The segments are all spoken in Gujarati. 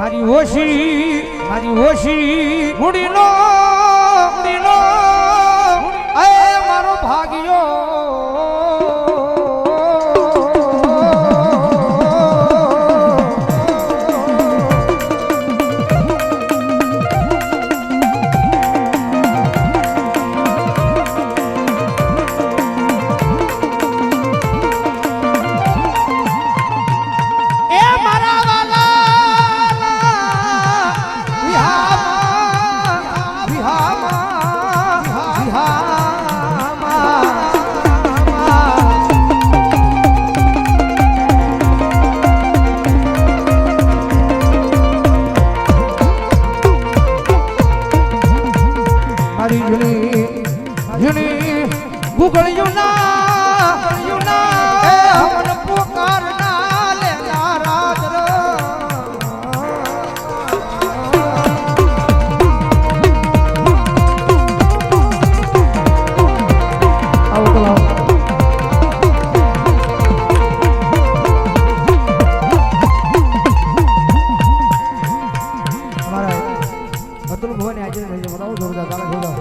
મારી ઓછી મૂડીનો એ મારો ભાગ્યો ગુગળ્યું ના હવન પુકાર ના લેલા રાજ અતુલ ભવન આજે બોલાવો જોરદાર તારા જોરદાર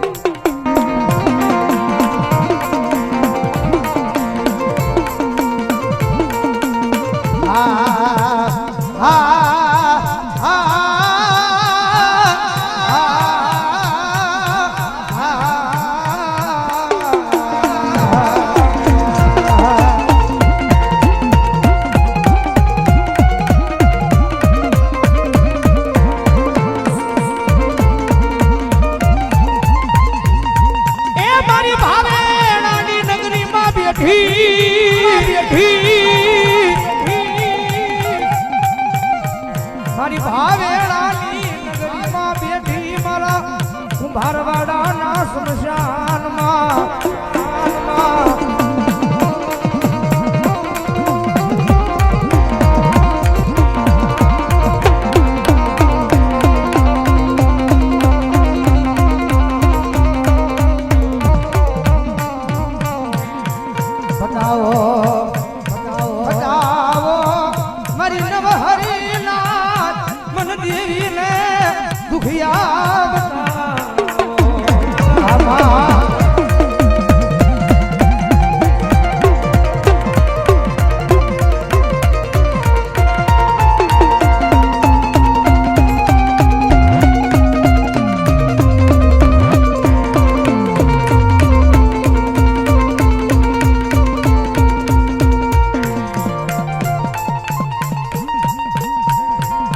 મારી ભાવેડાની નગરીમાં બેઠી મારા કુંભારવાડાના સ્મશાનમાં બતાવો મારી નવહરીના મન દેવીને દુખિયા બતાવો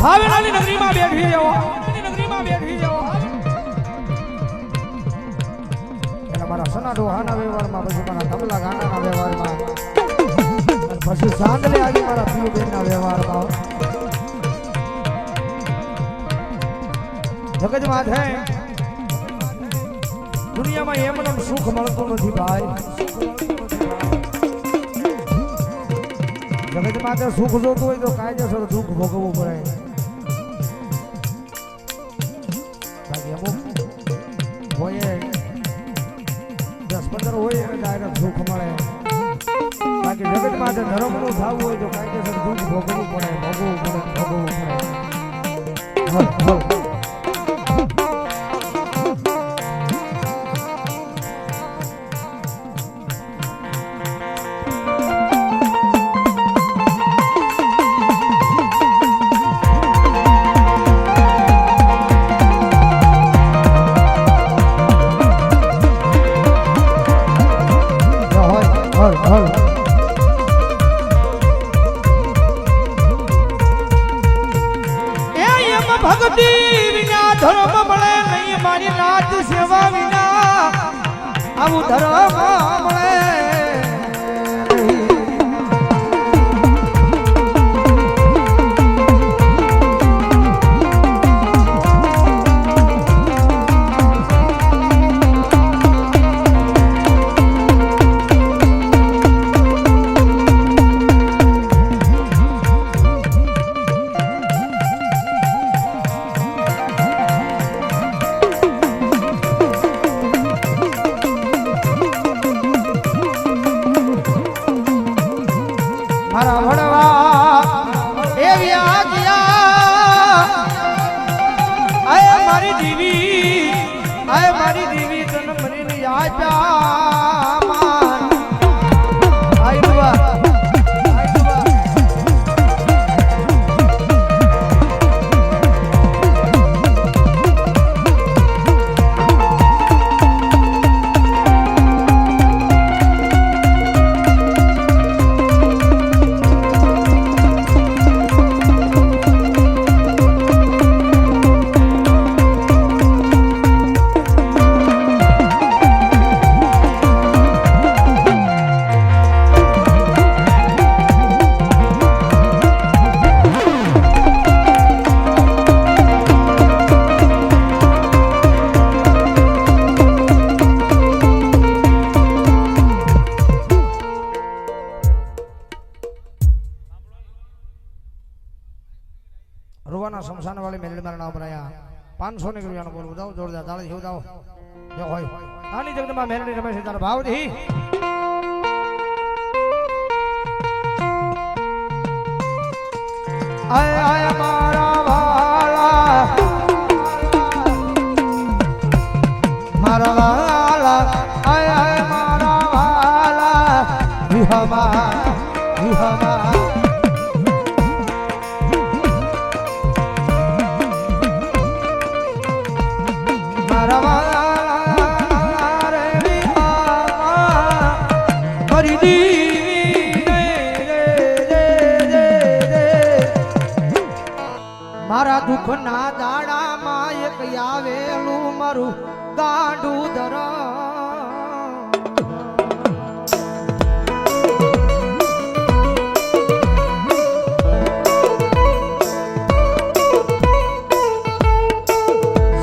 ભાવેણાની નગરીમાં બેઠી જાઓ એટલે મારા સનાડો હાના વ્યવહારમાં પછી મારા તબલા ગાનાના વ્યવહારમાં પછી સાંદલે આવી મારા પીયુબેનના વ્યવહારમાં જગતમાં છે દુનિયામાં એમને સુખ મળતું નથી ભાઈ જગતમાં તો સુખ જોતું હોય તો કાયદેસર દુઃખ ભોગવવું પડે હોય 10-15 હોય એને ડાયરેક્ટ સુખ મળે બાકી જગતમાં ધર્મનું થવું હોય તો કાયદેસર દુઃખ ભોગવવું પડે ભક્તિ વિના ધર્મ મળે નહીં મારી નાચ સેવા વિના આવું ધર્મ મળે રૂવાના શમશાન વાળી મેલડી મારા નામ બનાયા 500 ની રૂપિયાનો બોલ ઉદાવ જોરદાર તાળી છે ઉદાવ જો હોય આની જગતમાં મેલડી રમે છે તારા ભાવથી આય આય મારા વાલા મારા વાલા આય આય મારા વાલા વિહમા વિહમા મારા વાલા રે વિહમા કરી દી મારા દુઃખ ના દાડામાં એક આવેલું મારું ગાંડું ધરા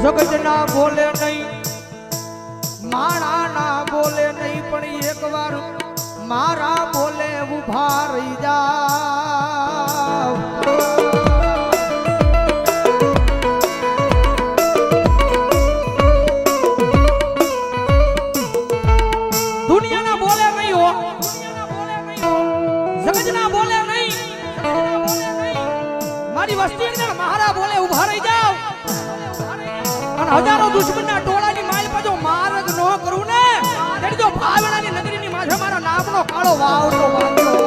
જગત ના બોલે નહીં માણા ના બોલે નહીં પણ એક વાર મારા બોલે ઉભા રહી જાવ દુનિયાના બોલે નહીં હો જગત ના બોલે નહીં મારી વસ્તી અંદર મારા બોલે ઉભા રહી જાવ અને હજારો દુશ્મનના ટોળાની માલ પાછો માર્ગ ન કરું ને તેડી તો ભાવનાની નગરીની માથે મારા નામનો કાળો વાવડો બાંધ્યો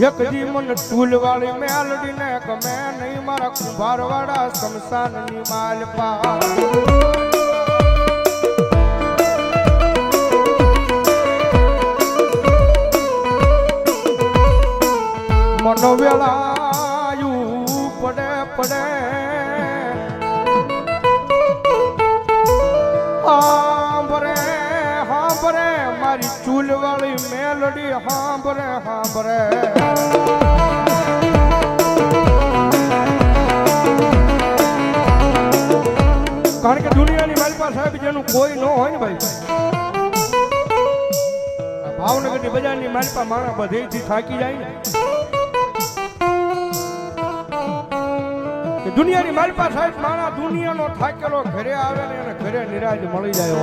એક દી મન ટૂલ વાળી મેલડી ને ગમે નહીં મારા કુંભાર વાળા શમશાન ની માલ પા મનો વેળાયું પડે પડે હાંભરે હાંભરે મારી ચૂલ વાળી મેલડી હાંભરે હાંભરે કારણ કે દુનિયાની માલપા સાહેબ જેનું કોઈ ન હોય ને ભાઈ ભાવનગરની બજારની માલપા માણા બધેથી થાકી જાય ને દુનિયાની માલપા સાહેબ માણા દુનિયાનો થાકેલો ઘરે આવે ને એને ઘરે નિરાજ મળી જાય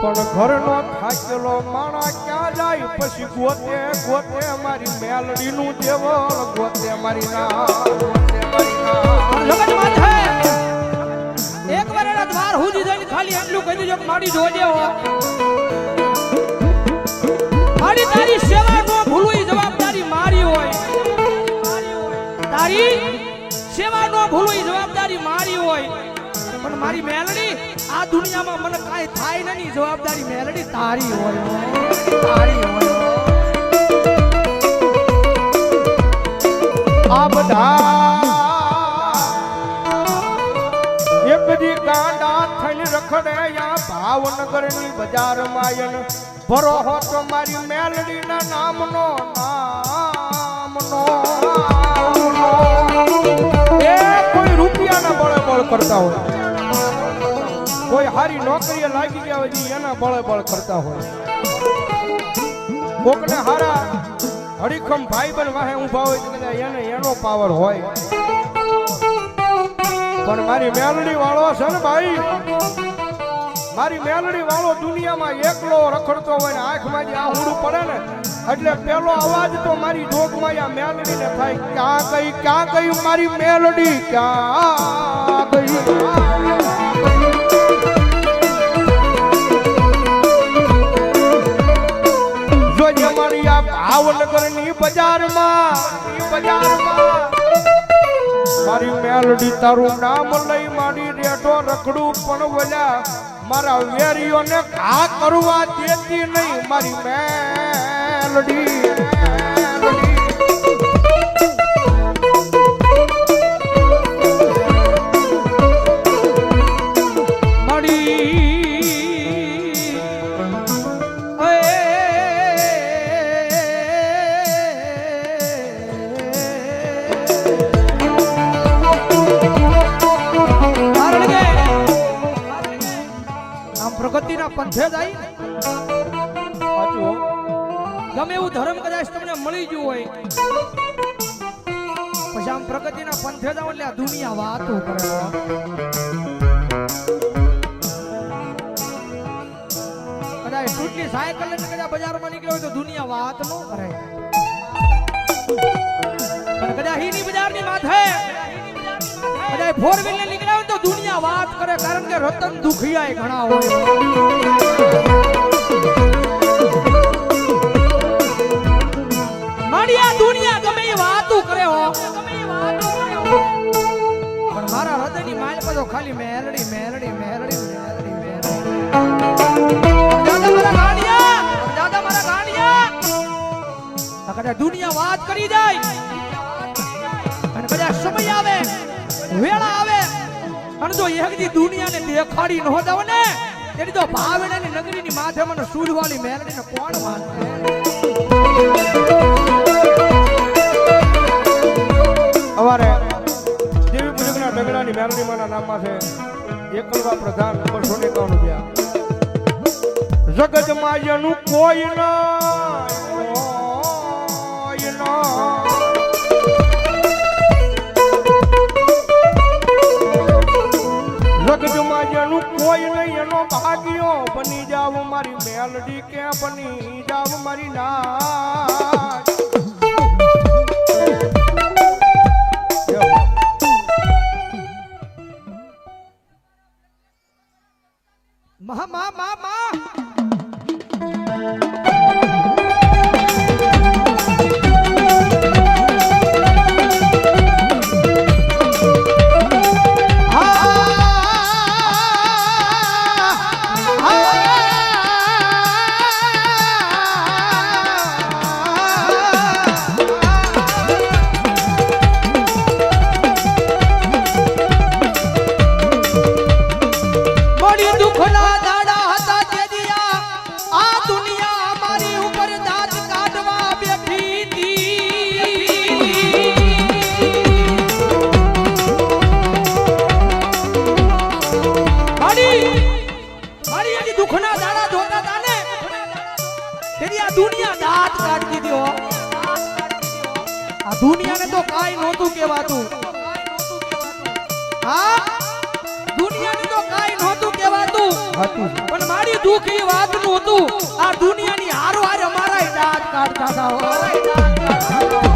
પણ ઘરનો થાકેલો માણા ક્યાં જાય પછી ગોતે ગોતે મારી મેલડી નું દેવળ ગોતે મારી ના એક વાર એના દ્વાર હુજી જઈને ખાલી એટલું કહી દેજો કે મારી જોજે હો મારી તારી સેવા નો ભૂલવી જવાબદારી મારી હોય તારી સેવા નો ભૂલવી જવાબદારી મારી હોય પણ મારી મેલડી આ દુનિયામાં મને કાઈ થાય નહીં જવાબદારી મેલડી તારી હોય તારી હોય આ બધા એક દી કાંડા થઈને રખડે યા ભાવનગર ની બજાર માયન ભરો હો તો મારી મેલડી ના નામનો એ કોઈ રૂપિયાના બળે બળ કરતા હોય કોઈ હારી નોકરીએ લાગી ગયા હોય એના બળે બળ કરતા હોય કોકને હારા હડીખમ ભાઈ બન વાહે ઊભા હોય તો એને એનો પાવર હોય પણ મારી મેલડી વાળો છે ને ભાઈ મારી મેલડી વાળો દુનિયામાં એકલો રખડતો હોય ને આંખમાં જે આહુડું પડે ને એટલે પેલો અવાજ તો મારી જોગમાં આ મેલડી ને થાય ક્યાં ગઈ મારી મેલડી ક્યાં ગઈ જોજે મારી આ ભાવનગર ની બજારમાં મારી મેલડી તારું નામ લઈ મારી રેઠો રખડું પણ બોલ્યા મારા વેરીઓને ઘા કરવા દેતી નહીં મારી મેલડી પંથે જાય ને સાચું હો. ગમે એવું ધર્મ કદાચ તમને મળી ગયું હોય પછી આમ પ્રગતિના પંથે જાવ એટલે આ દુનિયા વાતો કરે હો. કદાચ ટૂટલી સાયકલ લઈને કદાચ બજારમાં નીકળ્યો હોય તો દુનિયા વાત ન કરે પણ કદાચ હીની બજારની માથે કદાચ ફોર વ્હીલર નીકળ્યા હોય તો દુનિયા વાત કરે કારણ કે રતન દુખિયા ઘણા હોય. માડિયા દુનિયા ગમે એ વાતો કરે હો પણ મારા હૃદયની માલ પર તો ખાલી મેલડી મેલડી મેલડી મેલડી મેલડી. દાદા મારા ગાડિયા કદાચ દુનિયા વાત કરી જાય અને કદાચ સમય આવે વેળા આવે અને જો એકદી દુનિયાને દેખાડી ન દવ ને તેની તો ભાવનાની નગરીની માથે મને સૂરવાળી મેલડીને કોણ માનશે. અમારે દેવી પૂજકના ડગડાની મેરડીમાના નામમાં છે એકલવા પ્રધાન નંબર 151. જગતમાં જેનું કોઈ ના જગતમાં જેનું કોઈ નહીં એનો ભાગ્યો બની જાવ મારી મેલડી કે બની જાવ મારી નાચ. મા મા મા મા દુનિયાને તો કાઈ નહોતું કહેવાતું. હા દુનિયાને તો કાઈ નહોતું કહેવાતું પણ મારી દુઃખ એ વાતનું હતું આ દુનિયાની હારો હારે અમારા દાંત કાઢતા હતા.